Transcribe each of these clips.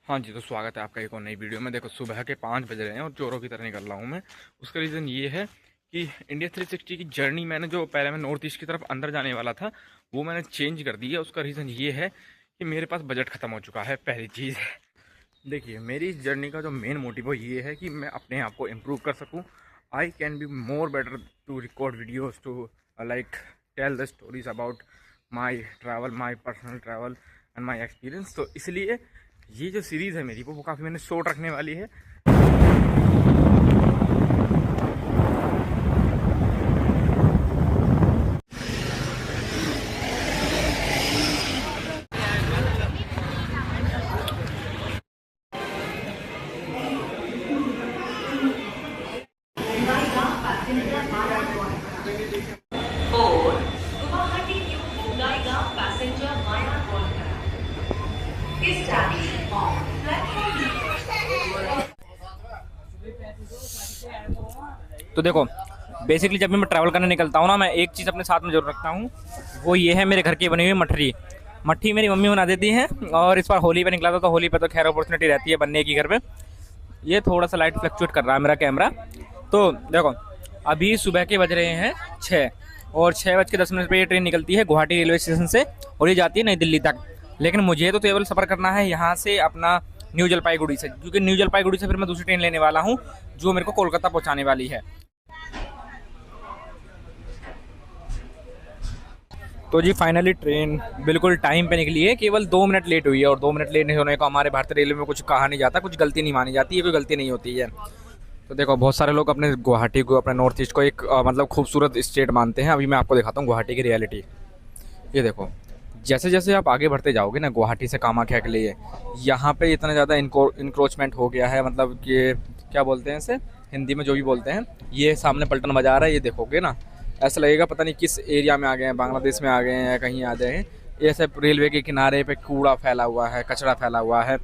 हाँ जी, तो स्वागत है आपका एक और नई वीडियो में। देखो सुबह के 5 बज रहे हैं और चोरों की तरह निकल रहा हूँ मैं। उसका रीज़न ये है कि इंडिया 360 की जर्नी मैंने जो पहले मैं नॉर्थ ईस्ट की तरफ अंदर जाने वाला था वो मैंने चेंज कर दी है। उसका रीज़न ये है कि मेरे पास बजट ख़त्म हो चुका है। पहली चीज़ देखिए, मेरी इस जर्नी का जो मेन मोटिव है ये है कि मैं अपने आप को इम्प्रूव कर सकूँ। I can be more better to record videos to like tell the stories about my travel, my personal travel and my experience. तो इसलिए ये जो सीरीज़ है मेरी वो काफ़ी मैंने शॉर्ट रखने वाली है। तो देखो, बेसिकली जब भी मैं ट्रैवल करने निकलता हूँ ना, मैं एक चीज़ अपने साथ में जरूर रखता हूँ। वो ये है मेरे घर की बनी हुई मठरी। मट्ठी मेरी मम्मी बना देती हैं। और इस बार होली पे निकला था तो होली पे तो खैर अपॉर्चुनिटी रहती है बनने की घर पे। ये थोड़ा सा लाइट फ्लक्चुएट कर रहा है मेरा कैमरा। तो देखो, अभी सुबह के बज रहे हैं 6 और 6:10 पर ये ट्रेन निकलती है गुवाहाटी रेलवे स्टेशन से और ये जाती है नई दिल्ली तक। लेकिन मुझे तो केवल सफ़र करना है यहाँ से अपना न्यू जलपाईगुड़ी से, क्योंकि न्यू जलपाईगुड़ी से फिर मैं दूसरी ट्रेन लेने वाला हूँ जो मेरे को कोलकाता पहुँचाने वाली है। तो जी फाइनली ट्रेन बिल्कुल टाइम पे निकली है। केवल 2 मिनट लेट हुई है और 2 मिनट लेट होने को हमारे भारतीय रेलवे में कुछ कहा नहीं जाता, कुछ गलती नहीं मानी जाती है, कोई गलती नहीं होती है। तो देखो, बहुत सारे लोग अपने गुवाहाटी को, अपने नॉर्थ ईस्ट को एक मतलब खूबसूरत स्टेट मानते हैं। अभी मैं आपको दिखाता हूँ गुवाहाटी की रियलिटी। ये देखो, जैसे जैसे आप आगे बढ़ते जाओगे ना गुवाहाटी से कामाख्या के लिए, यहाँ पे इतना ज़्यादा इंक्रोचमेंट हो गया है। मतलब कि क्या बोलते हैं इसे हिंदी में, जो भी बोलते हैं। ये सामने पलटन बाजार है, ये देखोगे ना ऐसा लगेगा पता नहीं किस एरिया में आ गए हैं, बांग्लादेश में आ गए हैं या कहीं आ गए हैं। ऐसे रेलवे के किनारे पे कूड़ा फैला हुआ है, कचरा फैला हुआ है।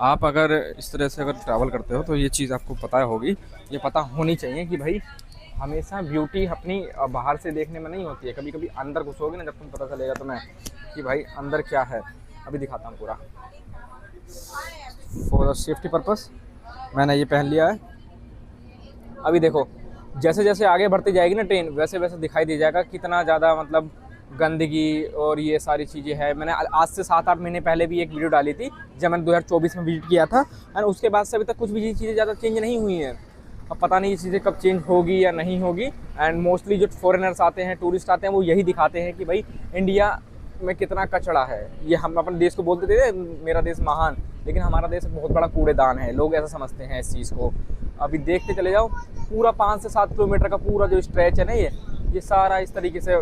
आप अगर इस तरह से अगर ट्रैवल करते हो तो ये चीज़ आपको पता होगी, ये पता होनी चाहिए कि भाई हमेशा ब्यूटी अपनी बाहर से देखने में नहीं होती है। कभी कभी अंदर घुसोगे ना, जब तुम पता चलेगा तुम्हें कि भाई अंदर क्या है। अभी दिखाता हूँ पूरा। फॉर द सेफ्टी पर्पस मैंने ये पहन लिया है। अभी देखो, जैसे जैसे आगे बढ़ती जाएगी ना ट्रेन, वैसे वैसे दिखाई दे जाएगा कितना ज़्यादा मतलब गंदगी और ये सारी चीज़ें हैं। मैंने आज से 7-8 महीने पहले भी एक वीडियो डाली थी जब मैंने 2024 में विजिट किया था, एंड उसके बाद से अभी तक कुछ भी चीज़ें ज़्यादा चेंज नहीं हुई हैं। अब पता नहीं ये चीज़ें कब चेंज होगी या नहीं होगी। एंड मोस्टली जो फॉरेनर्स आते हैं, टूरिस्ट आते हैं, वो यही दिखाते हैं कि भाई इंडिया में कितना कचरा है। ये हम अपने देश को बोलते थे मेरा देश महान, लेकिन हमारा देश बहुत बड़ा कूड़ेदान है। लोग ऐसा समझते हैं इस चीज़ को। अभी देखते चले जाओ, पूरा 5 से 7 किलोमीटर का पूरा जो स्ट्रेच है ना, ये सारा इस तरीके से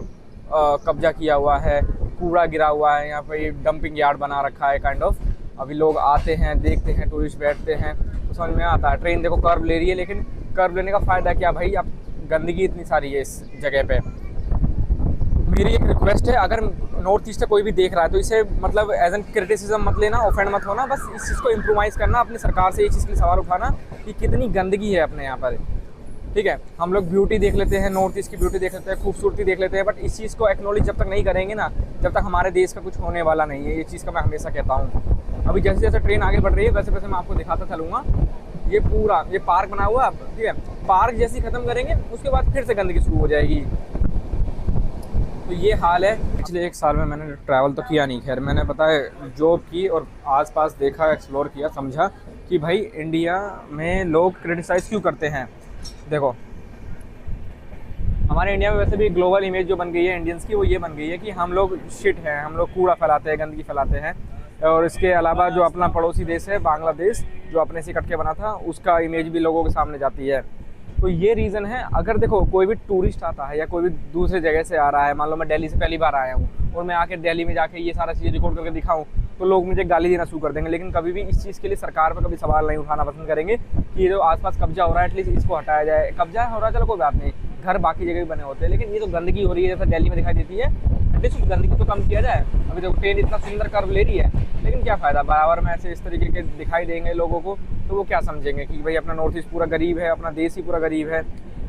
कब्जा किया हुआ है, कूड़ा गिरा हुआ है। यहाँ पे डंपिंग यार्ड बना रखा है काइंड ऑफ। अभी लोग आते हैं, देखते हैं, टूरिस्ट बैठते हैं तो समझ में आता है। ट्रेन देखो कर्व ले रही है, लेकिन कर्व लेने का फ़ायदा क्या भाई, अब गंदगी इतनी सारी है इस जगह पे। मेरी एक रिक्वेस्ट है, अगर नॉर्थ ईस्ट से कोई भी देख रहा है तो इसे मतलब एज एन क्रिटिसिज्म मत लेना, ऑफेंड मत होना। बस इस चीज़ को इम्प्रोवाइज़ करना, अपनी सरकार से ये चीज़ के लिए सवाल उठाना कि कितनी गंदगी है अपने यहाँ पर। ठीक है, हम लोग ब्यूटी देख लेते हैं, नॉर्थ ईस्ट की ब्यूटी देख लेते हैं, खूबसूरती देख लेते हैं, बट इस चीज़ को एक्नॉलेज जब तक नहीं करेंगे ना, जब तक हमारे देश का कुछ होने वाला नहीं है। ये चीज़ का मैं हमेशा कहता हूँ। अभी जैसे जैसे ट्रेन आगे बढ़ रही है वैसे वैसे मैं आपको दिखाता चलूँगा। ये पूरा ये पार्क बना हुआ है, ठीक है। पार्क जैसे ही ख़त्म करेंगे उसके बाद फिर से गंदगी शुरू हो जाएगी। तो ये हाल है। पिछले 1 साल में मैंने ट्रैवल तो किया नहीं, खैर मैंने पता है जॉब की और आसपास देखा, एक्सप्लोर किया, समझा कि भाई इंडिया में लोग क्रिटिसाइज़ क्यों करते हैं। देखो, हमारे इंडिया में वैसे भी ग्लोबल इमेज जो बन गई है इंडियंस की, वो ये बन गई है कि हम लोग शिट हैं, हम लोग कूड़ा फैलाते हैं, गंदगी फैलाते हैं। और इसके अलावा जो अपना पड़ोसी देश है बांग्लादेश, जो अपने से कट के बना था, उसका इमेज भी लोगों के सामने जाती है। तो ये रीज़न है। अगर देखो कोई भी टूरिस्ट आता है या कोई भी दूसरे जगह से आ रहा है, मान लो मैं दिल्ली से पहली बार आया हूँ और मैं आके दिल्ली में जाके ये सारा चीज़ें रिकॉर्ड करके दिखाऊँ, तो लोग मुझे गाली देना शुरू कर देंगे। लेकिन कभी भी इस चीज़ के लिए सरकार पर कभी सवाल नहीं उठाना पसंद करेंगे कि ये जो आसपास कब्जा हो रहा है एटलीस्ट इसको हटाया जाए। कब्जा हो रहा है चलो कोई बात नहीं, घर बाकी जगह भी बने होते हैं, लेकिन ये तो गंदगी हो रही है जैसे दिल्ली में दिखाई देती है, एटलीस्ट गंदगी तो कम किया जाए। अभी तो ट्रेन इतना सुंदर कर्व ले रही है, लेकिन क्या फ़ायदा, बराबर में ऐसे इस तरीके के दिखाई देंगे लोगों को, तो वो क्या समझेंगे कि भाई अपना नॉर्थ ईस्ट पूरा गरीब है, अपना देश ही पूरा गरीब है।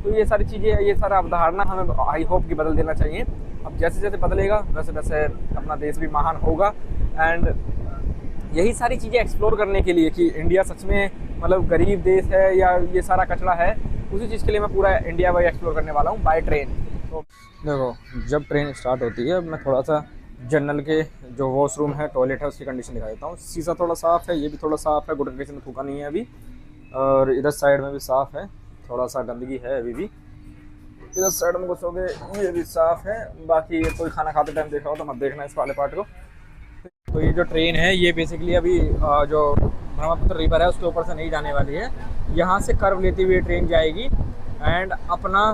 तो ये सारी चीज़ें, ये सारा अवधारणा हमें आई होप कि बदल देना चाहिए। अब जैसे जैसे बदलेगा वैसे वैसे अपना देश भी महान होगा। एंड यही सारी चीज़ें एक्सप्लोर करने के लिए कि इंडिया सच में मतलब गरीब देश है या ये सारा कचरा है, उसी चीज़ के लिए मैं पूरा इंडिया वही एक्सप्लोर करने वाला हूँ बाय ट्रेन। तो देखो, जब ट्रेन स्टार्ट होती है, मैं थोड़ा सा जनरल के जो वॉशरूम है, टॉयलेट है, उसकी कंडीशन दिखा देता हूँ। शीशा थोड़ा साफ़ है, ये भी थोड़ा साफ़ है, गुड कंडीशन में थूका नहीं है अभी। और इधर साइड में भी साफ़ है, थोड़ा सा गंदगी है अभी भी। इधर साइड में घुसोगे, ये भी साफ़ है। बाकी कोई खाना खाते टाइम देखा हो तो मत देखना इस वाले पार्ट को। तो ये जो ट्रेन है ये बेसिकली अभी जो ब्रह्मपुत्र रिवर है उसके ऊपर से नहीं जाने वाली है। यहाँ से कर्व लेती हुई ट्रेन जाएगी एंड अपना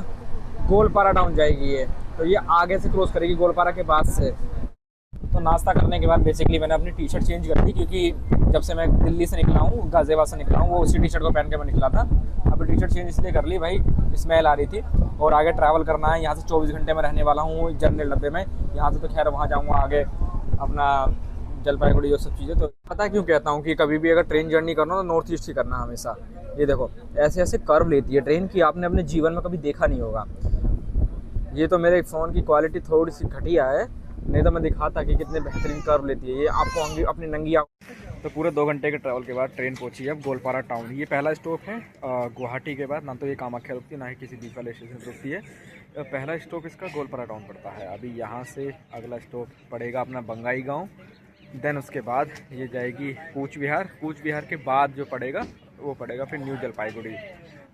गोलपारा टाउन जाएगी ये। तो ये आगे से क्रॉस करेगी गोलपारा के बाद से। तो नाश्ता करने के बाद बेसिकली मैंने अपनी टी शर्ट चेंज कर दी, क्योंकि जब से मैं दिल्ली से निकला हूँ, गाज़ियाबाद से निकला हूँ, वो उसी टी शर्ट को पहन के मैं निकला था। अभी टी शर्ट चेंज इसलिए कर ली भाई, स्मेल आ रही थी और आगे ट्रैवल करना है। यहाँ से 24 घंटे में रहने वाला हूँ जनरल डब्बे में। यहाँ से तो खैर वहाँ जाऊँगा आगे अपना जलपाईगुड़ी और सब चीज़ें। तो पता है क्यों कहता हूँ कि कभी भी अगर ट्रेन जर्नी करना तो नॉर्थ ईस्ट ही करना हमेशा। ये देखो ऐसे ऐसे कर्व लेती है ट्रेन कि आपने अपने जीवन में कभी देखा नहीं होगा। ये तो मेरे फ़ोन की क्वालिटी थोड़ी सी घटिया है, नहीं तो मैं दिखाता कि कितने बेहतरीन कर्व लेती है ये। आपको अपनी नंगी तो पूरे 2 घंटे के ट्रैवल के बाद ट्रेन पहुंची है अब गोलपारा टाउन। ये पहला स्टॉप है गुवाहाटी के बाद। ना तो ये कामाख्या रुकती है, ना ही किसी दूसरे स्टेशन रुकती है। पहला स्टॉप इसका गोलपारा टाउन पड़ता है। अभी यहाँ से अगला स्टॉप पड़ेगा अपना बंगाई गाँव। देन उसके बाद ये जाएगी कूच विहार। कूच विहार के बाद जो पड़ेगा वो पड़ेगा फिर न्यू जलपाईगुड़ी।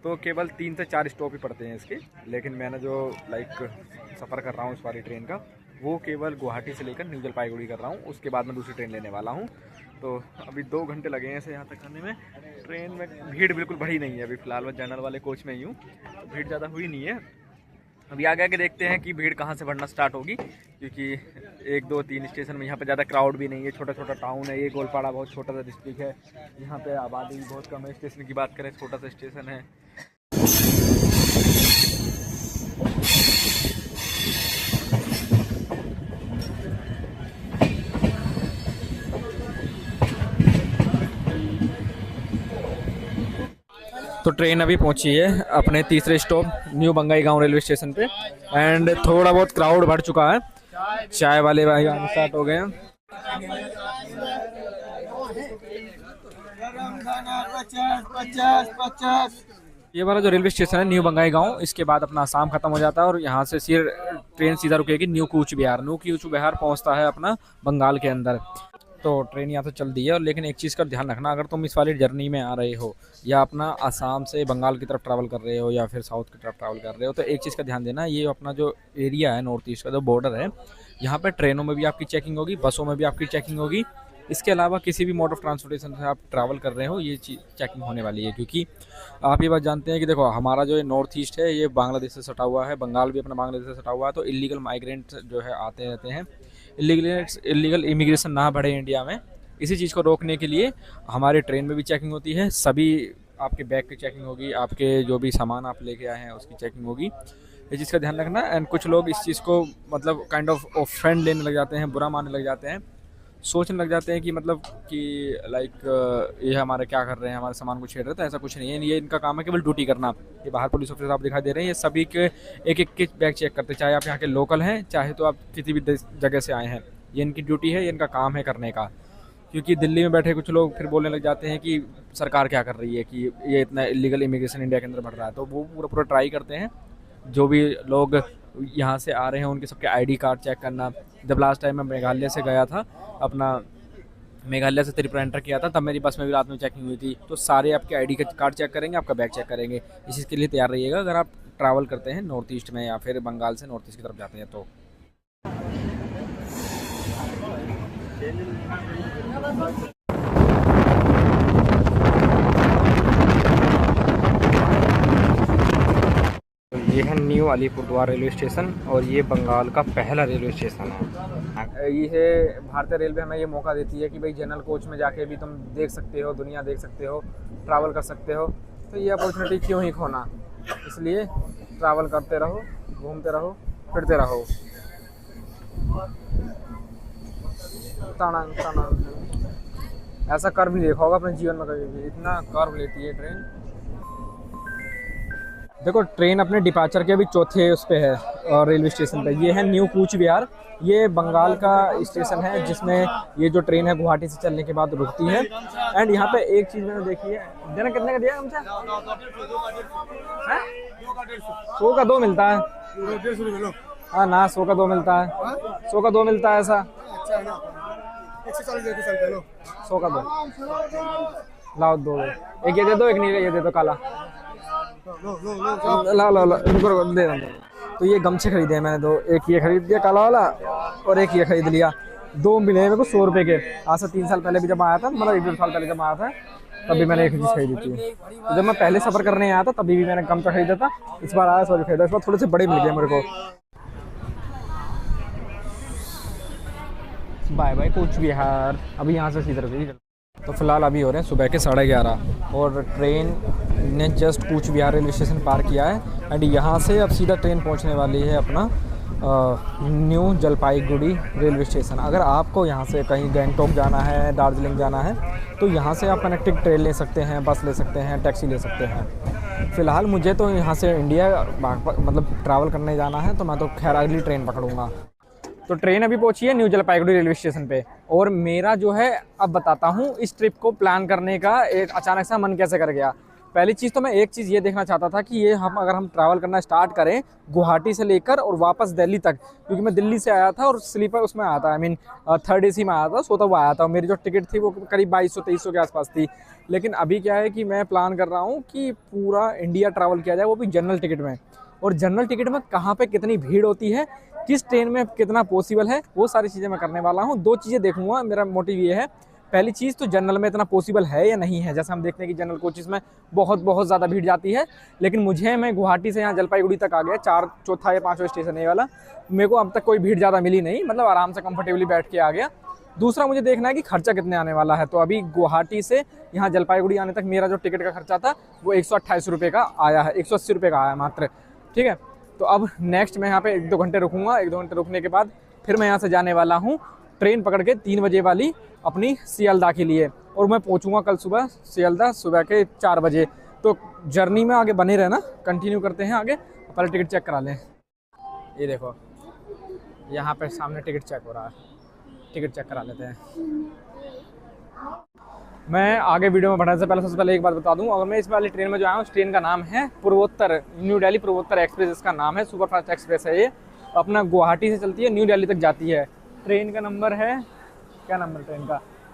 तो केवल 3 से 4 स्टॉप ही पड़ते हैं इसके। लेकिन मैंने जो सफ़र कर रहा हूँ इस वाली ट्रेन का, वो केवल गुवाहाटी से लेकर न्यू जलपाईगुड़ी कर रहा हूँ। उसके बाद मैं दूसरी ट्रेन लेने वाला हूँ। तो अभी 2 घंटे लगे हैं इसे यहाँ तक आने में। ट्रेन में भीड़ बिल्कुल बढ़ी नहीं है अभी फ़िलहाल। मैं जनरल वाले कोच में ही हूँ, तो भीड़ ज़्यादा हुई नहीं है। अभी आगे आगे देखते हैं कि भीड़ कहाँ से बढ़ना स्टार्ट होगी, क्योंकि 1 2 3 स्टेशन में यहाँ पे ज़्यादा क्राउड भी नहीं है। छोटा छोटा टाउन है ये। गोलपाड़ा बहुत छोटा सा डिस्ट्रिक्ट है, यहाँ पे आबादी भी बहुत कम है। स्टेशन की बात करें, छोटा सा स्टेशन है। तो ट्रेन अभी पहुंची है अपने तीसरे स्टॉप न्यू बंगाई गांव रेलवे स्टेशन पे। एंड थोड़ा बहुत क्राउड बढ़ चुका है, चाय वाले भाई आने स्टार्ट हो गए हैं। ये वाला जो रेलवे स्टेशन है न्यू बंगाई गांव, इसके बाद अपना आसाम खत्म हो जाता है और यहाँ से ट्रेन सीधा रुकेगी न्यू कूच बिहार। न्यू कूच बिहार पहुँचता है अपना बंगाल के अंदर। तो ट्रेन यहाँ से चल दी है। और लेकिन एक चीज़ का ध्यान रखना, अगर तुम इस वाली जर्नी में आ रहे हो या अपना आसाम से बंगाल की तरफ ट्रैवल कर रहे हो या फिर साउथ की तरफ ट्रैवल कर रहे हो, तो एक चीज़ का ध्यान देना, ये अपना जो एरिया है नॉर्थ ईस्ट का जो बॉर्डर है, यहाँ पर ट्रेनों में भी आपकी चेकिंग होगी, बसों में भी आपकी चेकिंग होगी। इसके अलावा किसी भी मोड ऑफ ट्रांसपोर्टेशन से आप ट्रैवल कर रहे हो, ये चीज़ चेकिंग होने वाली है। क्योंकि आप ये बात जानते हैं कि देखो हमारा जो नॉर्थ ईस्ट है ये बांग्लादेश से सटा हुआ है, बंगाल भी अपना बांग्लादेश से सटा हुआ है। तो इलीगल माइग्रेंट जो है आते रहते हैं। इलीगल इमिग्रेशन ना बढ़े इंडिया में, इसी चीज़ को रोकने के लिए हमारे ट्रेन में भी चेकिंग होती है। सभी आपके बैग की चेकिंग होगी, आपके जो भी सामान आप लेके आए हैं उसकी चेकिंग होगी। इस चीज़ का ध्यान रखना। एंड कुछ लोग इस चीज़ को मतलब काइंड ऑफ ऑफेंड लेने लग जाते हैं, बुरा मानने लग जाते हैं, सोचने लग जाते हैं कि मतलब कि ये हमारे क्या कर रहे हैं, हमारे सामान को छेड़ रहे हैं। तो ऐसा कुछ नहीं है, ये इनका काम है केवल ड्यूटी करना। ये बाहर पुलिस ऑफिसर आप दिखाई दे रहे हैं, ये सभी के एक एक के बैग चेक करते हैं, चाहे आप यहाँ के लोकल हैं, चाहे तो आप किसी भी जगह से आए हैं। ये इनकी ड्यूटी है, ये इनका काम है करने का। क्योंकि दिल्ली में बैठे कुछ लोग फिर बोलने लग जाते हैं कि सरकार क्या कर रही है कि ये इतना इलीगल इमिग्रेशन इंडिया के अंदर बढ़ रहा है। तो वो पूरा ट्राई करते हैं, जो भी लोग यहाँ से आ रहे हैं उनके सबके आईडी कार्ड चेक करना। जब लास्ट टाइम मैं मेघालय से गया था, अपना मेघालय से त्रिपुरा एंटर किया था, तब मेरी बस में भी रात में चेकिंग हुई थी। तो सारे आपके आईडी कार्ड चेक करेंगे, आपका बैग चेक करेंगे। इस चीज़ के लिए तैयार रहिएगा अगर आप ट्रैवल करते हैं नॉर्थ ईस्ट में या फिर बंगाल से नॉर्थ ईस्ट की तरफ जाते हैं। तो ये है न्यू अलीपुरद्वार रेलवे स्टेशन और ये बंगाल का पहला रेलवे स्टेशन है। ये भारतीय रेलवे हमें ये मौका देती है कि भाई जनरल कोच में जाके भी तुम देख सकते हो, दुनिया देख सकते हो, ट्रैवल कर सकते हो। तो ये अपॉर्चुनिटी क्यों ही खोना, इसलिए ट्रैवल करते रहो, घूमते रहो, फिरते रहो। ऐसा कर्व नहीं देखा होगा अपने जीवन में कभी भी, इतना कर्व लेती है ट्रेन। देखो ट्रेन अपने डिपार्चर के भी चौथे उस पे है और रेलवे स्टेशन पे। ये है न्यू कूच विहार ये बंगाल का स्टेशन है जिसमें ये जो ट्रेन है गुवाहाटी से चलने के बाद रुकती है। एंड यहाँ पे एक चीज़ मैंने देखी है, देना कितने का दिया हमसे? 100 का 2 मिलता है। हाँ ना, 100 का 2 मिलता है, 100 का 2 मिलता है ऐसा। 100 का 2 लाओ, 2 एक ये दे दो, एक नीले ये दे दो काला। ला ला ला, रुको दे दो। तो ये गमछे खरीदे हैं मैंने 2, एक ये खरीद दिया काला वाला और एक ये खरीद लिया। 2 मिले मेरे को 100 रुपये के। आज से 3 साल पहले भी जब आया था, मतलब 1-2 साल पहले जब आया था तभी मैंने एक चीज़ खरीदी थी। तो जब मैं पहले सफ़र करने आया था तभी भी मैंने गमछा खरीदा था। इस बार आया 100 खरीदा, इस बार थोड़े से बड़े मिल गए मेरे को। Bye bye Cooch Behar. अभी यहाँ से सीधे रखिए। तो फिलहाल अभी हो रहे हैं सुबह के 11:30 और ट्रेन ने just Cooch Behar railway station पार किया है। एंड यहाँ से अब सीधा ट्रेन पहुँचने वाली है अपना न्यू जलपाईगुड़ी रेलवे स्टेशन। अगर आपको यहाँ से कहीं गैंगटॉक जाना है, दार्जिलिंग जाना है, तो यहाँ से आप कनेक्टिंग ट्रेन ले सकते हैं, बस ले सकते हैं, टैक्सी ले सकते हैं। फ़िलहाल मुझे तो यहाँ से इंडिया मतलब ट्रैवल करने जाना है, तो मैं तो खैर अगली ट्रेन पकड़ूँगा। तो ट्रेन अभी पहुंची है न्यू जलपाईगुड़ी रेलवे स्टेशन पे। और मेरा जो है, अब बताता हूँ इस ट्रिप को प्लान करने का एक अचानक सा मन कैसे कर गया। पहली चीज़ तो मैं एक चीज़ ये देखना चाहता था कि ये अगर हम ट्रैवल करना स्टार्ट करें गुवाहाटी से लेकर और वापस दिल्ली तक, क्योंकि मैं दिल्ली से आया था और स्लीपर उसमें आया था, आई मीन 3rd AC में आया था, सोता हुआ आया था। मेरी जो टिकट थी वो करीब 2200-2300 के आसपास थी। लेकिन अभी क्या है कि मैं प्लान कर रहा हूँ कि पूरा इंडिया ट्रैवल किया जाए, वो भी जनरल टिकट में। और जनरल टिकट में कहाँ पे कितनी भीड़ होती है, किस ट्रेन में कितना पॉसिबल है, वो सारी चीज़ें मैं करने वाला हूँ। 2 चीज़ें देखूंगा, मेरा मोटिव ये है। पहली चीज़ तो जनरल में इतना पॉसिबल है या नहीं है। जैसे हम देखते हैं कि जनरल कोचेस में बहुत ज़्यादा भीड़ जाती है। लेकिन मैं गुवाहाटी से यहाँ जलपाईगुड़ी तक आ गया, 4 या 5वां स्टेशन है वाला। मेरे को अब तक कोई भीड़ ज़्यादा मिली नहीं, मतलब आराम से कंफर्टेबली बैठ के आ गया। दूसरा मुझे देखना है कि खर्चा कितने आने वाला है। तो अभी गुवाहाटी से यहाँ जलपाईगुड़ी आने तक मेरा जो टिकट का खर्चा था वो 128 रुपये का आया है, 180 रुपये का आया मात्र। ठीक है, तो अब नेक्स्ट मैं यहाँ पे 1-2 घंटे रुकूंगा। 1-2 घंटे रुकने के बाद फिर मैं यहाँ से जाने वाला हूँ ट्रेन पकड़ के 3 बजे वाली अपनी सियालदह के लिए। और मैं पहुँचूँगा कल सुबह सियालदह सुबह के 4 बजे। तो जर्नी में आगे बने रहना, कंटिन्यू करते हैं आगे। पहले टिकट चेक करा लें। ये देखो यहाँ पे सामने टिकट चेक हो रहा है, टिकट चेक करा लेते हैं। मैं आगे वीडियो में बढ़ने से पहले सबसे पहले एक बात बता दूं, अगर मैं इस वाली ट्रेन में जो आया हूँ, उस ट्रेन का नाम है पूर्वोत्तर, न्यू दिल्ली पूर्वोत्तर एक्सप्रेस इसका नाम है। सुपरफास्ट एक्सप्रेस है ये, अपना गुवाहाटी से चलती है, न्यू दिल्ली तक जाती है। ट्रेन का नंबर है, क्या नंबर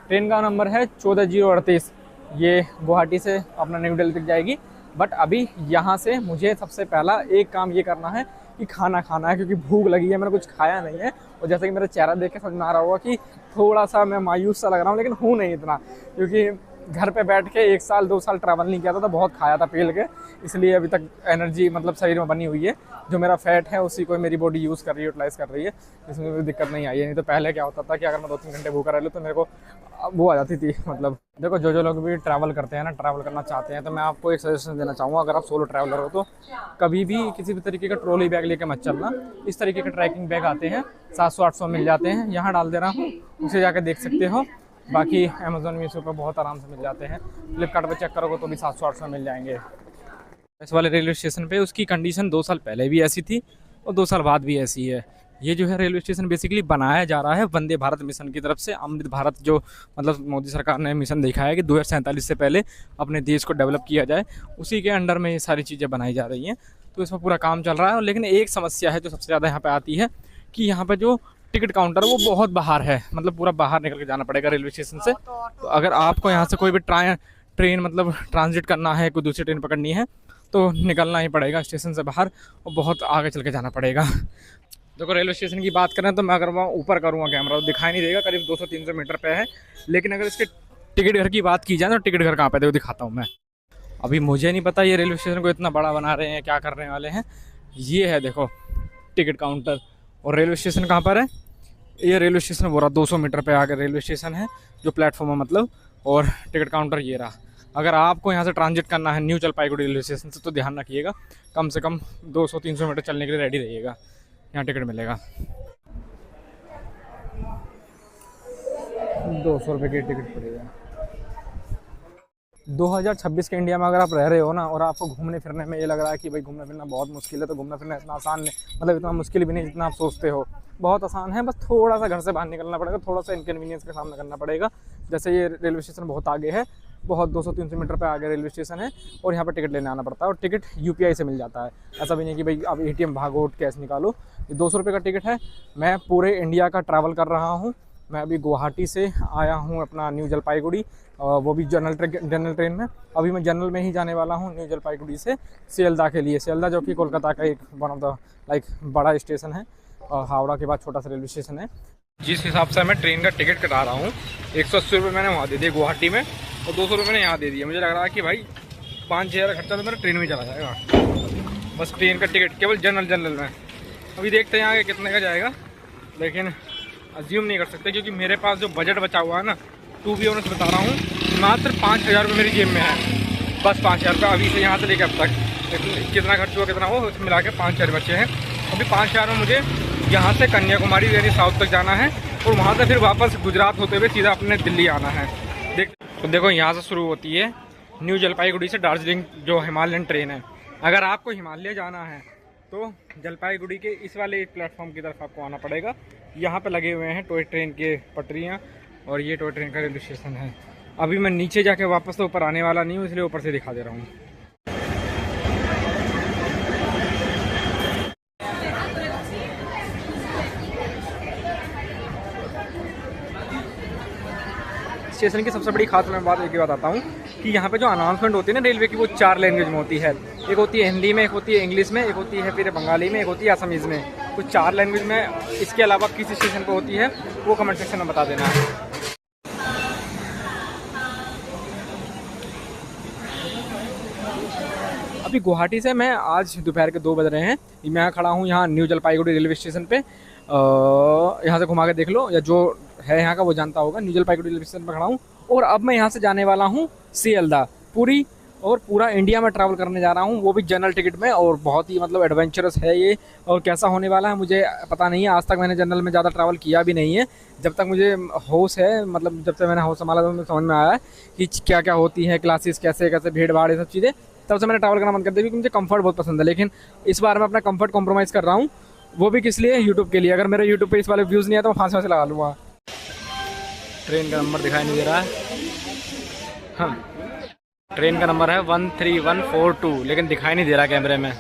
ट्रेन का नंबर है 14038। ये गुवाहाटी से अपना न्यू दिल्ली तक जाएगी। बट अभी यहाँ से मुझे सबसे पहला एक काम ये करना है कि खाना खाना है, क्योंकि भूख लगी है, मैंने कुछ खाया नहीं है। और जैसे कि मेरा चेहरा देख के समझ में आ रहा होगा कि थोड़ा सा मैं मायूस सा लग रहा हूँ, लेकिन हूँ नहीं इतना, क्योंकि घर पे बैठ के 1 साल 2 साल ट्रैवल नहीं किया था, तो बहुत खाया था पेल के, इसलिए अभी तक एनर्जी मतलब शरीर में बनी हुई है। जो मेरा फैट है उसी को मेरी बॉडी यूज़ कर रही है, यूटिलाइज़ कर रही है, इसमें कोई दिक्कत नहीं आई है। नहीं तो पहले क्या होता था कि अगर मैं 2-3 घंटे भूखा रह लूँ तो मेरे को वो आ जाती थी। मतलब देखो, जो लोग भी ट्रैवल करते हैं ना, ट्रैवल करना चाहते हैं, तो मैं आपको एक सजेशन देना चाहूँगा। अगर आप सोलो ट्रैवलर हो तो कभी भी किसी भी तरीके का ट्रॉली बैग लेके मत चलना। इस तरीके के ट्रैकिंग बैग आते हैं, 700-800 मिल जाते हैं, यहाँ डाल दे रहा हूँ, उसे जाकर देख सकते हो। बाकी अमेज़ॉन मीशो पर बहुत आराम से मिल जाते हैं, फ्लिपकार्ट पर चेक करोगे तो भी 700-800 मिल जाएंगे। इस वाले रेलवे स्टेशन पे उसकी कंडीशन 2 साल पहले भी ऐसी थी और 2 साल बाद भी ऐसी है। ये जो है रेलवे स्टेशन बेसिकली बनाया जा रहा है वंदे भारत मिशन की तरफ से। अमृत भारत जो मतलब मोदी सरकार ने मिशन देखा है कि 2047 से पहले अपने देश को डेवलप किया जाए, उसी के अंडर में ये सारी चीज़ें बनाई जा रही हैं। तो इसमें पूरा काम चल रहा है। लेकिन एक समस्या है जो सबसे ज़्यादा यहाँ पर आती है कि यहाँ पर जो टिकट काउंटर वो बहुत बाहर है, मतलब पूरा बाहर निकल के जाना पड़ेगा रेलवे स्टेशन से। तो अगर आपको यहाँ से कोई भी ट्रेन मतलब ट्रांजिट करना है, कोई दूसरी ट्रेन पकड़नी है, तो निकलना ही पड़ेगा स्टेशन से बाहर और बहुत आगे चल के जाना पड़ेगा। देखो, रेलवे स्टेशन की बात करें तो मैं अगर वहाँ ऊपर करूँगा कैमरा तो दिखाई नहीं देगा, करीब 200-300 मीटर पे है। लेकिन अगर इसके टिकट घर की बात की जाए तो टिकट घर कहाँ पे, देखो दिखाता हूँ मैं। अभी मुझे नहीं पता ये रेलवे स्टेशन को इतना बड़ा बना रहे हैं, क्या करने वाले हैं। ये है देखो टिकट काउंटर। और रेलवे स्टेशन कहाँ पर है? ये रेलवे स्टेशन वो रहा, 200 मीटर पे आगे रेलवे स्टेशन है, जो प्लेटफॉर्म है मतलब। और टिकट काउंटर ये रहा। अगर आपको यहाँ से ट्रांजिट करना है न्यू जलपाईगुड़ी रेलवे स्टेशन से, तो ध्यान रखिएगा, कम से कम 200-300 मीटर चलने के लिए रेडी रहिएगा, यहाँ टिकट मिलेगा। 200 रुपये की टिकट पड़ेगा। 2026 के इंडिया में अगर आप रह रहे हो ना और आपको घूमने फिरने में ये लग रहा है कि भाई घूमना फिरना बहुत मुश्किल है, तो घूमना फिरना इतना आसान नहीं, मतलब इतना मुश्किल भी नहीं जितना आप सोचते हो। बहुत आसान है, बस थोड़ा सा घर से बाहर निकलना पड़ेगा, थोड़ा सा इनकन्वीनियंस का सामना करना पड़ेगा। जैसे ये रेलवे स्टेशन बहुत आगे है, बहुत 200-300 मीटर पे आगे रेलवे स्टेशन है, और यहाँ पर टिकट लेने आना पड़ता है, और टिकट UPI से मिल जाता है। ऐसा भी नहीं कि भाई अब ATM भागो कैश निकालो। ये 200 रुपये का टिकट है। मैं पूरे इंडिया का ट्रैवल कर रहा हूँ। मैं अभी गुवाहाटी से आया हूँ अपना न्यू जलपाईगुड़ी, वो भी जनरल ट्रेन में। अभी मैं जनरल में ही जाने वाला हूँ न्यू जलपाईगुड़ी से सियालदह के लिए। सियालदह जो कि कोलकाता का एक वन ऑफ द लाइक बड़ा स्टेशन है, और हावड़ा के बाद छोटा सा रेलवे स्टेशन है। जिस हिसाब से मैं ट्रेन का टिकट कटा रहा हूँ, 180 रुपये मैंने वहाँ दे दिए गुवाहाटी में, और 200 रुपये मैंने यहाँ दे दिया। मुझे लग रहा है कि भाई 5-6 हज़ार खर्चा तो मेरा ट्रेन में चला जाएगा, बस ट्रेन का टिकट केवल जनरल में। अभी देखते हैं आगे कितने का जाएगा, लेकिन अज्यूम नहीं कर सकते, क्योंकि मेरे पास जो बजट बचा हुआ है ना, टू बी ऑनेस्ट बता रहा हूँ, मात्र 5,000 रुपये मेरी जेब में है। बस 5,000 रुपये अभी से यहाँ से लेकर अब तक कितना खर्च हुआ कितना हो, उसमें मिला के 5,000 बचे हैं। अभी 5,000 में मुझे यहाँ से कन्याकुमारी यानी साउथ तक जाना है, और वहाँ से फिर वापस गुजरात होते हुए सीधा अपने दिल्ली आना है। तो देखो यहाँ से शुरू होती है न्यू जलपाईगुड़ी से दार्जिलिंग जो हिमालयन ट्रेन है। अगर आपको हिमालय जाना है तो जलपाईगुड़ी के इस वाले प्लेटफॉर्म की तरफ आपको आना पड़ेगा। यहाँ पे लगे हुए हैं टॉय ट्रेन के पटरियाँ, और ये टॉय ट्रेन का रेलवे स्टेशन है। अभी मैं नीचे जाके वापस तो ऊपर आने वाला नहीं हूँ, इसलिए ऊपर से दिखा दे रहा हूँ। स्टेशन की सबसे बड़ी खास मैं बात एक ही बताता हूँ कि यहाँ पे जो अनाउंसमेंट होती है ना रेलवे की, वो 4 लैंग्वेज में होती है। एक होती है हिंदी में, एक होती है इंग्लिश में, एक होती है फिर बंगाली में, एक होती है असमीज़ में। तो 4 लैंग्वेज में इसके अलावा किसी स्टेशन पर होती है वो कमेंट सेक्शन में बता देना है। अभी गुवाहाटी से मैं आज दोपहर के 2 बज रहे हैं, मैं खड़ा हूँ यहाँ न्यू जलपाईगुड़ी रेलवे स्टेशन पे। यहाँ से घुमा के देख लो, या जो है यहाँ का वो जानता होगा। न्यू जलपाईगुड़ी रेलवे स्टेशन पर खड़ा हूँ, और अब मैं यहाँ से जाने वाला हूँ सियालदह। पूरा इंडिया में ट्रैवल करने जा रहा हूँ, वो भी जनरल टिकट में, और बहुत ही मतलब एडवेंचरस है ये। और कैसा होने वाला है मुझे पता नहीं है, आज तक मैंने जनरल में ज़्यादा ट्रैवल किया भी नहीं है। जब तक मुझे होश है, मतलब जब से मैंने होश संभाला तो मुझे समझ में आया है कि क्या क्या होती है, क्लासेस कैसे कैसे, भीड़ भाड़, ये सब चीज़ें। तब से मैंने ट्रैवल करना मन कर दिया, क्योंकि मुझे कंफर्ट बहुत पसंद है। लेकिन इस बार मैं अपना कंफर्ट कॉम्प्रोमाइज़ कर रहा हूँ, वो भी किस लिए, यूट्यूब के लिए। अगर मेरे यूट्यूब पे इस वाले व्यूज़ नहीं है तो मैं फांसी लगा लूँगा। ट्रेन का नंबर दिखाई नहीं दे रहा है। हाँ, ट्रेन का नंबर है 13142, लेकिन दिखाई नहीं दे रहा कैमरे में।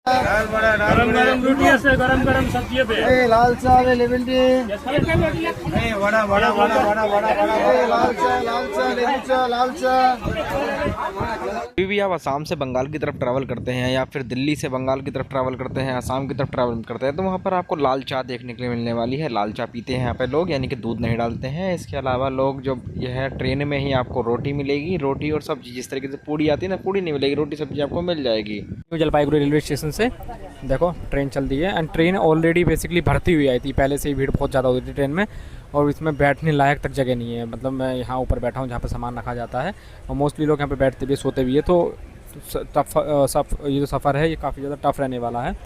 गरम गरम रोटियां से गरम गरम सब्जी पे लाल चाय अवेलेबल नहीं वड़ा वड़ा वड़ा वड़ा वड़ा लाल चाय लेमन चाय लाल चाय। कभी भी आप असम से बंगाल की तरफ ट्रैवल करते हैं, या फिर दिल्ली से बंगाल की तरफ ट्रैवल करते हैं, असम की तरफ ट्रैवल करते हैं, तो वहाँ पर आपको लाल चाय देखने के लिए मिलने वाली है। लाल चाय पीते हैं यहाँ पे लोग, यानी कि दूध नहीं डालते हैं। इसके अलावा लोग जो यह है, ट्रेन में ही आपको रोटी मिलेगी, रोटी और सब्जी। जिस तरीके से पूड़ी आती है ना, पूड़ी नहीं मिलेगी, रोटी सब्जी आपको मिल जाएगी। न्यू जलपाईगुड़ी रेलवे स्टेशन से देखो ट्रेन चल दी है, एंड ट्रेन ऑलरेडी बेसिकली भरती हुई आई थी। पहले से ही भीड़ बहुत ज़्यादा होती थी ट्रेन में, और इसमें बैठने लायक तक जगह नहीं है। मतलब मैं यहाँ ऊपर बैठा हूँ जहाँ पे सामान रखा जाता है, और मोस्टली लोग यहाँ पे बैठते भी सोते भी है। तो ये जो सफ़र है ये काफ़ी ज़्यादा टफ रहने वाला है।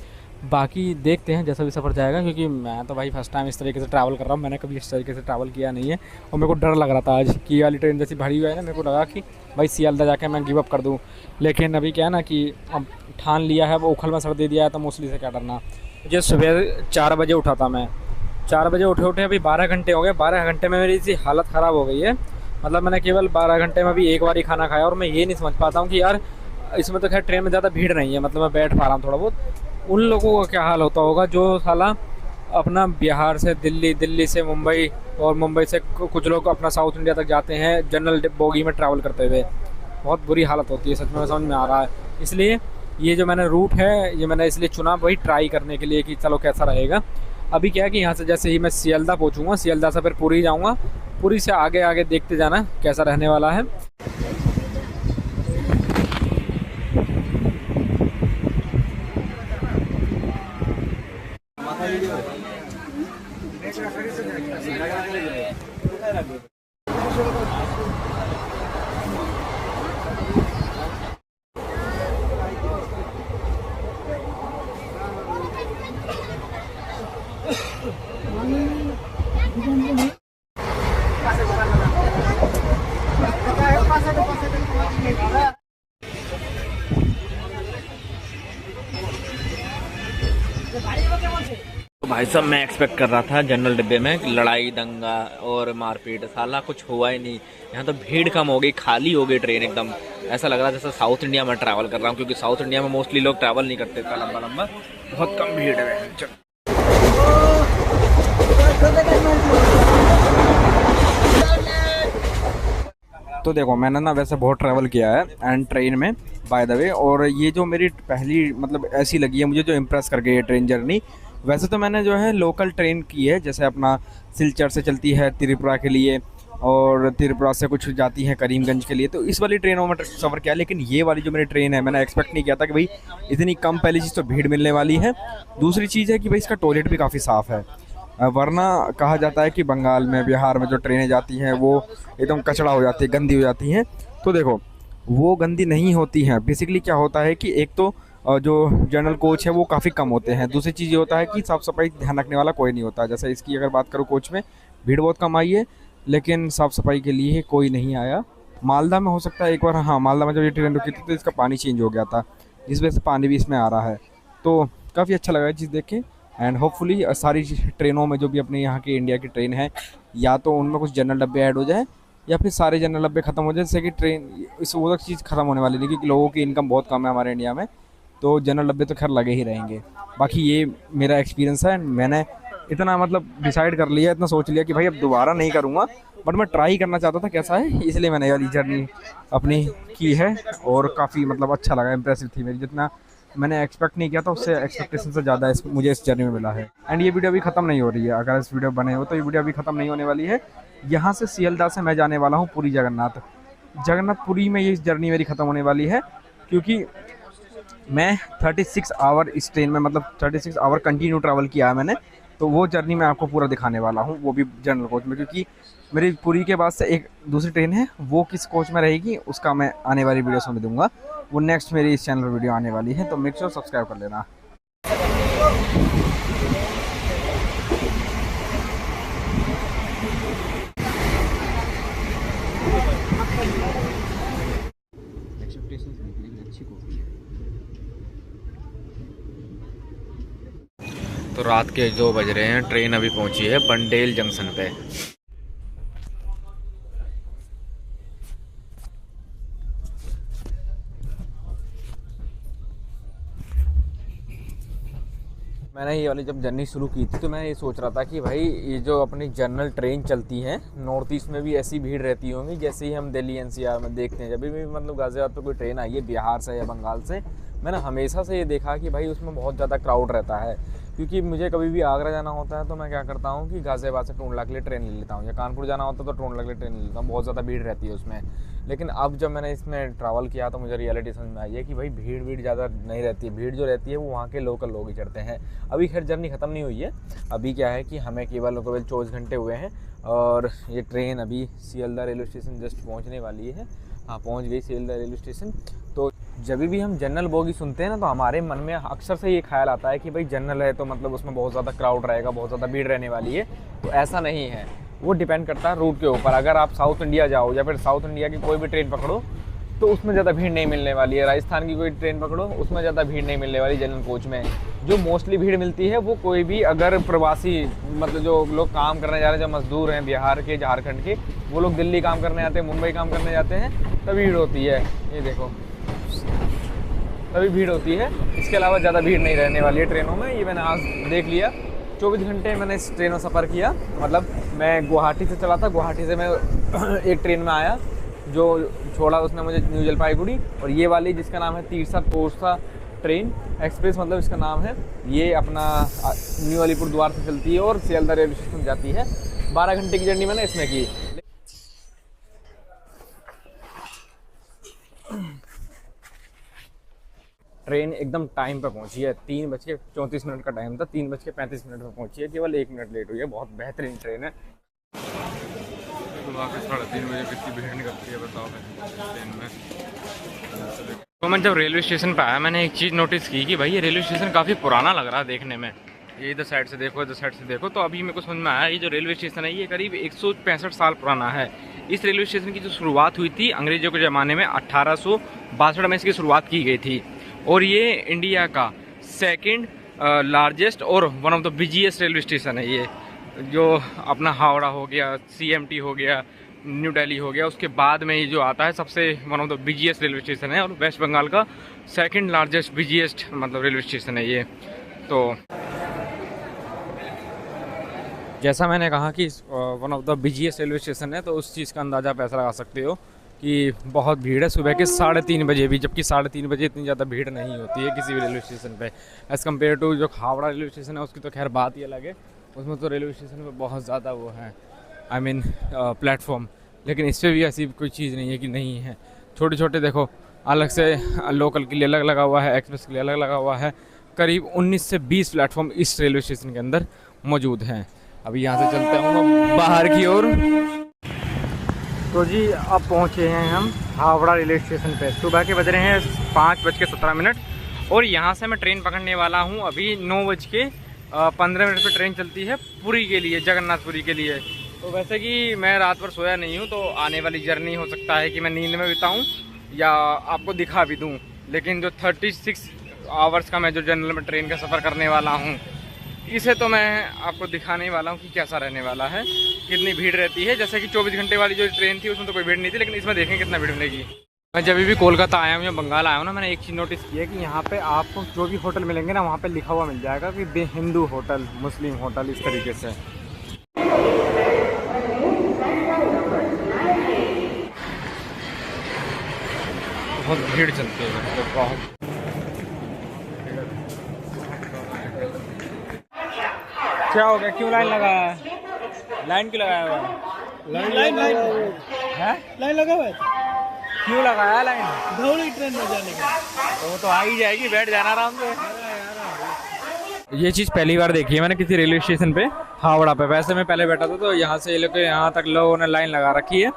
बाकी देखते हैं जैसा भी सफ़र जाएगा, क्योंकि मैं तो भाई फर्स्ट टाइम इस तरीके से ट्रैवल कर रहा हूँ। मैंने कभी इस तरीके से ट्रैवल किया नहीं है, और मेरे को डर लग रहा था आज की वाली ट्रेन जैसी भरी हुई है ना, मेरे को लगा कि भाई सियालदह जाके मैं गिव अप कर दूँ। लेकिन अभी क्या है ना कि अब ठान लिया है, वो उखल में सर दे दिया है, तो मोस्टली से क्या डरना। मुझे सुबह 4 बजे उठा था मैं, 4 बजे उठे अभी 12 घंटे हो गए। 12 घंटे में मेरी इसी हालत ख़राब हो गई है। मतलब मैंने केवल 12 घंटे में अभी एक बार ही खाना खाया, और मैं ये नहीं समझ पाता हूँ कि यार इसमें तो खैर ट्रेन में ज़्यादा भीड़ नहीं है, मतलब मैं बैठ पा रहा हूँ थोड़ा बहुत। उन लोगों का क्या हाल होता होगा जो साला अपना बिहार से दिल्ली, दिल्ली से मुंबई, और मुंबई से कुछ लोग अपना साउथ इंडिया तक जाते हैं जनरल बोगी में ट्रैवल करते हुए। बहुत बुरी हालत होती है, सच में समझ में आ रहा है। इसलिए ये जो मैंने रूट है, ये मैंने इसलिए चुना वही ट्राई करने के लिए कि चलो कैसा रहेगा। अभी क्या है कि यहाँ से जैसे ही मैं सियालदह पहुँचूँगा, सियालदह से फिर पुरी जाऊँगा, पुरी से आगे आगे देखते जाना कैसा रहने वाला है। तो भाई साहब मैं एक्सपेक्ट कर रहा था जनरल डिब्बे में लड़ाई दंगा और मारपीट, साला कुछ हुआ ही नहीं। यहाँ तो भीड़ कम हो गई, खाली हो गई ट्रेन एकदम। ऐसा लग रहा है जैसे साउथ इंडिया में ट्रैवल कर रहा हूँ, क्योंकि साउथ इंडिया में मोस्टली लोग ट्रैवल नहीं करते इतना लंबा लंबा, बहुत कम भीड़ है। चल तो देखो मैंने ना वैसे बहुत ट्रैवल किया है एंड ट्रेन में बाय द वे, और ये जो मेरी पहली मतलब ऐसी लगी है मुझे जो इम्प्रेस कर गई है ट्रेन जर्नी। वैसे तो मैंने जो है लोकल ट्रेन की है, जैसे अपना सिलचर से चलती है त्रिपुरा के लिए, और त्रिपुरा से कुछ जाती है करीमगंज के लिए, तो इस वाली ट्रेनों में सफ़र किया। लेकिन ये वाली जो मेरी ट्रेन है, मैंने एक्सपेक्ट नहीं किया था कि भाई इतनी कम, पहली चीज़ तो भीड़ मिलने वाली है, दूसरी चीज़ है कि भाई इसका टॉयलेट भी काफ़ी साफ़ है। वरना कहा जाता है कि बंगाल में, बिहार में जो ट्रेनें जाती हैं वो एकदम कचड़ा हो जाती है, गंदी हो जाती हैं। तो देखो वो गंदी नहीं होती हैं। बेसिकली क्या होता है कि एक तो जो जनरल कोच है वो काफ़ी कम होते हैं, दूसरी चीज़ ये होता है कि साफ़ सफाई ध्यान रखने वाला कोई नहीं होता। जैसे इसकी अगर बात करूँ, कोच में भीड़ बहुत कम आई है लेकिन साफ़ सफाई के लिए कोई नहीं आया। मालदा में हो सकता है एक बार, हाँ मालदा में जब ये ट्रेन रुकी थी तो इसका पानी चेंज हो गया था, जिस वजह से पानी भी इसमें आ रहा है। तो काफ़ी अच्छा लगा ये चीज़ देख के। एंड होपफुली सारी ट्रेनों में जो भी अपने यहाँ की इंडिया की ट्रेन है, या तो उनमें कुछ जनरल डब्बे ऐड हो जाए या फिर सारे जनरल डब्बे ख़त्म हो जाए, जैसे कि ट्रेन इस वो तक चीज़ ख़त्म होने वाली नहीं, क्योंकि लोगों की इनकम बहुत कम है हमारे इंडिया में, तो जनरल डब्बे तो खैर लगे ही रहेंगे। बाकी ये मेरा एक्सपीरियंस है, मैंने इतना मतलब डिसाइड कर लिया, इतना सोच लिया कि भाई अब दोबारा नहीं करूँगा, बट मैं ट्राई करना चाहता था कैसा है, इसलिए मैंने वाली जर्नी अपनी की है। और काफ़ी मतलब अच्छा लगा, इंप्रेसिव थी मेरी, जितना मैंने एक्सपेक्ट नहीं किया था उससे एक्सपेक्टेशन से ज़्यादा मुझे इस जर्नी में मिला है। एंड ये वीडियो अभी ख़त्म नहीं हो रही है, अगर इस वीडियो बने हो तो ये वीडियो अभी ख़त्म नहीं होने वाली है। यहाँ से सियालदह से मैं जाने वाला हूँ पुरी जगन्नाथपुरी में, ये इस जर्नी मेरी ख़त्म होने वाली है, क्योंकि मैं 36 आवर इस ट्रेन में, मतलब 36 आवर कंटिन्यू ट्रैवल किया है मैंने। तो वो जर्नी मैं आपको पूरा दिखाने वाला हूँ, वो भी जनरल कोच में, क्योंकि मेरी पुरी के बाद से एक दूसरी ट्रेन है, वो किस कोच में रहेगी उसका मैं आने वाली वीडियोस में दूंगा। वो नेक्स्ट मेरी इस चैनल पर वीडियो आने वाली है, तो मेक श्योर सब्सक्राइब कर लेना। तो रात के 2 बज रहे हैं, ट्रेन अभी पहुंची है बंडेल जंक्शन पे। मैंने ये वाली जब जर्नी शुरू की थी तो मैं ये सोच रहा था कि भाई ये जो अपनी जनरल ट्रेन चलती हैं नॉर्थ ईस्ट में भी ऐसी भीड़ रहती होंगी जैसे ही हम दिल्ली एनसीआर में देखते हैं। जब भी मतलब गाज़ियाबाद पे कोई ट्रेन आई है बिहार से या बंगाल से, मैंने हमेशा से ये देखा कि भाई उसमें बहुत ज़्यादा क्राउड रहता है। क्योंकि मुझे कभी भी आगरा जाना होता है तो मैं क्या करता हूँ कि गाज़ियाबाद से टूंडला के लिए ट्रेन ले लेता हूँ, या कानपुर जाना होता है तो टूंडला के लिए ट्रेन ले लेता हूँ, बहुत ज़्यादा भीड़ रहती है उसमें। लेकिन अब जब मैंने इसमें ट्रैवल किया तो मुझे रियलिटी समझ में आई है कि भाई भीड़ ज़्यादा नहीं रहती है, भीड़ जो रहती है वो वहाँ के लोकल लोग ही चढ़ते हैं। अभी खैर जर्नी ख़त्म नहीं हुई है, अभी क्या है कि हमें केवल 24 घंटे हुए हैं और ये ट्रेन अभी सियालदह रेलवे स्टेशन जस्ट पहुँचने वाली है। हाँ, पहुँच गई सियालदह रेलवे स्टेशन। तो जब भी हम जनरल बोगी सुनते हैं ना तो हमारे मन में अक्सर से ये ख्याल आता है कि भाई जनरल है तो मतलब उसमें बहुत ज़्यादा क्राउड रहेगा, बहुत ज़्यादा भीड़ रहने वाली है। तो ऐसा नहीं है, वो डिपेंड करता है रूट के ऊपर। अगर आप साउथ इंडिया जाओ या फिर साउथ इंडिया की कोई भी ट्रेन पकड़ो तो उसमें ज़्यादा भीड़ नहीं मिलने वाली है। राजस्थान की कोई ट्रेन पकड़ो उसमें ज़्यादा भीड़ नहीं मिलने वाली जनरल कोच में। जो मोस्टली भीड़ मिलती है वो कोई भी अगर प्रवासी, मतलब जो लोग काम करने जा रहे हैं, जो मजदूर हैं बिहार के, झारखंड के, वो लोग दिल्ली काम करने आते हैं, मुंबई काम करने जाते हैं, तभी भीड़ होती है। ये देखो तभी भीड़ होती है, इसके अलावा ज़्यादा भीड़ नहीं रहने वाली है ट्रेनों में। ये मैंने आज देख लिया, 24 घंटे मैंने इस ट्रेन में सफ़र किया। मतलब मैं गुवाहाटी से चला था, गुवाहाटी से मैं एक ट्रेन में आया जो छोड़ा उसने मुझे न्यू जलपाईगुड़ी, और ये वाली जिसका नाम है तीरसा तोरसा ट्रेन एक्सप्रेस, मतलब इसका नाम है, ये अपना न्यू अलीपुर द्वार से चलती है और सियालदह रेलवे स्टेशन जाती है। 12 घंटे की जर्नी मैंने इसमें की। ट्रेन एकदम टाइम पर पहुंची है, 3:34 का टाइम था, 3:35 पर पहुंची है, केवल 1 मिनट लेट हुई है। बहुत बेहतरीन ट्रेन है। तो वापस 3:30 बजे कितनी भीड़ निकलती है बताओ ट्रेन में। तो मैं जब रेलवे स्टेशन पर आया मैंने एक चीज़ नोटिस की कि भाई ये रेलवे स्टेशन काफ़ी पुराना लग रहा है देखने में। ये इधर साइड से देखो, इधर साइड से देखो। तो अभी मेरे को समझ में आया, ये जो रेलवे स्टेशन है ये करीब 165 साल पुराना है। इस रेलवे स्टेशन की जो शुरुआत हुई थी अंग्रेजों के ज़माने में 1862 में इसकी शुरुआत की गई थी। और ये इंडिया का सेकंड लार्जेस्ट और one of the busiest railway station है ये। जो अपना हावड़ा हो गया, CMT हो गया, न्यू दिल्ली हो गया, उसके बाद में ये जो आता है सबसे one of the busiest railway station है। और वेस्ट बंगाल का सेकंड लार्जेस्ट बिजीएस्ट मतलब रेलवे स्टेशन है ये। तो जैसा मैंने कहा कि one of the busiest railway station है, तो उस चीज़ का अंदाज़ा आप ऐसा लगा सकते हो कि बहुत भीड़ है सुबह के 3:30 बजे भी, जबकि 3:30 बजे इतनी ज़्यादा भीड़ नहीं होती है किसी भी रेलवे स्टेशन पे एज़ कम्पेयर टू जो हावड़ा रेलवे स्टेशन है। उसकी तो खैर बात ही अलग है, उसमें तो रेलवे स्टेशन पे बहुत ज़्यादा वो है, आई मीन प्लेटफॉर्म। लेकिन इस पर भी ऐसी कोई चीज़ नहीं है कि नहीं है। छोटे छोटे देखो, अलग से लोकल के लिए अलग लगा हुआ है, एक्सप्रेस के लिए अलग लगा हुआ है। करीब 19 से 20 प्लेटफॉर्म इस रेलवे स्टेशन के अंदर मौजूद हैं। अभी यहाँ से चलते हैं बाहर की ओर। तो जी अब पहुँचे हैं हम हावड़ा रेलवे स्टेशन पे। सुबह के बज रहे हैं 5:17 और यहाँ से मैं ट्रेन पकड़ने वाला हूँ अभी 9:15 पे ट्रेन चलती है पुरी के लिए, जगन्नाथपुरी के लिए। तो वैसे कि मैं रात भर सोया नहीं हूँ, तो आने वाली जर्नी हो सकता है कि मैं नींद में बिताऊँ या आपको दिखा भी दूँ। लेकिन जो 36 आवर्स का मैं जो जनरल में ट्रेन का सफ़र करने वाला हूँ, इसे तो मैं आपको दिखाने वाला हूँ कि कैसा रहने वाला है, कितनी भीड़ रहती है। जैसे कि 24 घंटे वाली जो ट्रेन थी उसमें तो कोई भीड़ नहीं थी, लेकिन इसमें देखें कितना भीड़ मिलेगी। मैं जब भी कोलकाता आया हूँ या बंगाल आया हूँ ना, मैंने एक चीज़ नोटिस की है कि यहाँ पे आपको जो भी होटल मिलेंगे ना, वहाँ पे लिखा हुआ मिल जाएगा कि हिंदू होटल, मुस्लिम होटल, इस तरीके से। बहुत भीड़ चलती है, तो बहुत। क्या हो गया, क्यों लाइन लगाया है? लाइन क्यों लगाया हुआ है? लाइन लगा हुआ है। क्यों लगाया है लाइन? धौली ट्रेन में जाने का। तो वो तो आ ही जाएगी, बैठ जाना आराम से। ये चीज़ पहली बार देखी है मैंने किसी रेलवे स्टेशन पे, हावड़ा पे। वैसे मैं पहले बैठा था तो यहाँ से लेकर यहाँ तक लोगों ने लाइन लगा रखी है।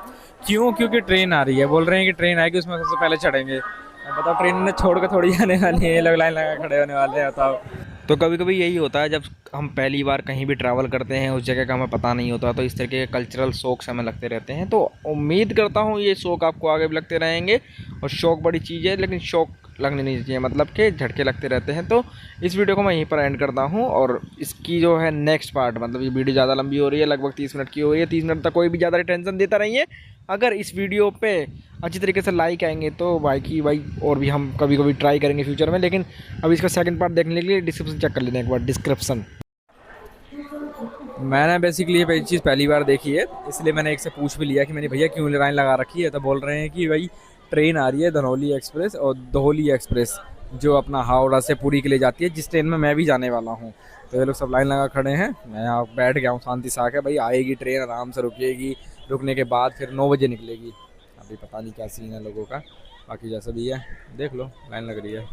क्यों? क्योंकि ट्रेन आ रही है, बोल रहे हैं कि ट्रेन आएगी उसमें सबसे पहले चढ़ेंगे। बताओ, ट्रेन ने छोड़ के थोड़ी आने वाली है, ये लोग लाइन लगा खड़े होने वाले हैं, बताओ। तो कभी कभी यही होता है जब हम पहली बार कहीं भी ट्रैवल करते हैं, उस जगह का हमें पता नहीं होता, तो इस तरह के कल्चरल शौक हमें लगते रहते हैं। तो उम्मीद करता हूँ ये शौक आपको आगे भी लगते रहेंगे। और शौक बड़ी चीज़ है, लेकिन शौक लगने नहीं चाहिए, मतलब कि झटके लगते रहते हैं। तो इस वीडियो को मैं यहीं पर एंड करता हूँ। और इसकी जो है नेक्स्ट पार्ट, मतलब ये वीडियो ज़्यादा लंबी हो रही है, लगभग 30 मिनट की हो रही है। 30 मिनट तक कोई भी ज़्यादा टेंशन देता नहीं है। अगर इस वीडियो पे अच्छी तरीके से लाइक आएंगे तो भाई और भी हम कभी कभी ट्राई करेंगे फ्यूचर में। लेकिन अभी इसका सेकंड पार्ट देखने के लिए डिस्क्रिप्शन चेक कर लेना एक बार, डिस्क्रिप्शन। मैंने बेसिकली ये चीज़ पहली बार देखी है, इसलिए मैंने एक से पूछ भी लिया कि मैंने भैया क्यों लाइन लगा रखी है। तो बोल रहे हैं कि भाई ट्रेन आ रही है धनौली एक्सप्रेस और धौली एक्सप्रेस, जो अपना हावड़ा से पुरी के लिए जाती है, जिस ट्रेन में मैं भी जाने वाला हूँ। तो ये लोग सब लाइन लगा खड़े हैं, मैं यहाँ बैठ गया हूँ शांति से आके। भाई आएगी ट्रेन, आराम से रुकेगी, रुकने के बाद फिर 9 बजे निकलेगी। अभी पता नहीं क्या सीन है लोगों का, बाकी जैसा भी है देख लो, लाइन लग रही है।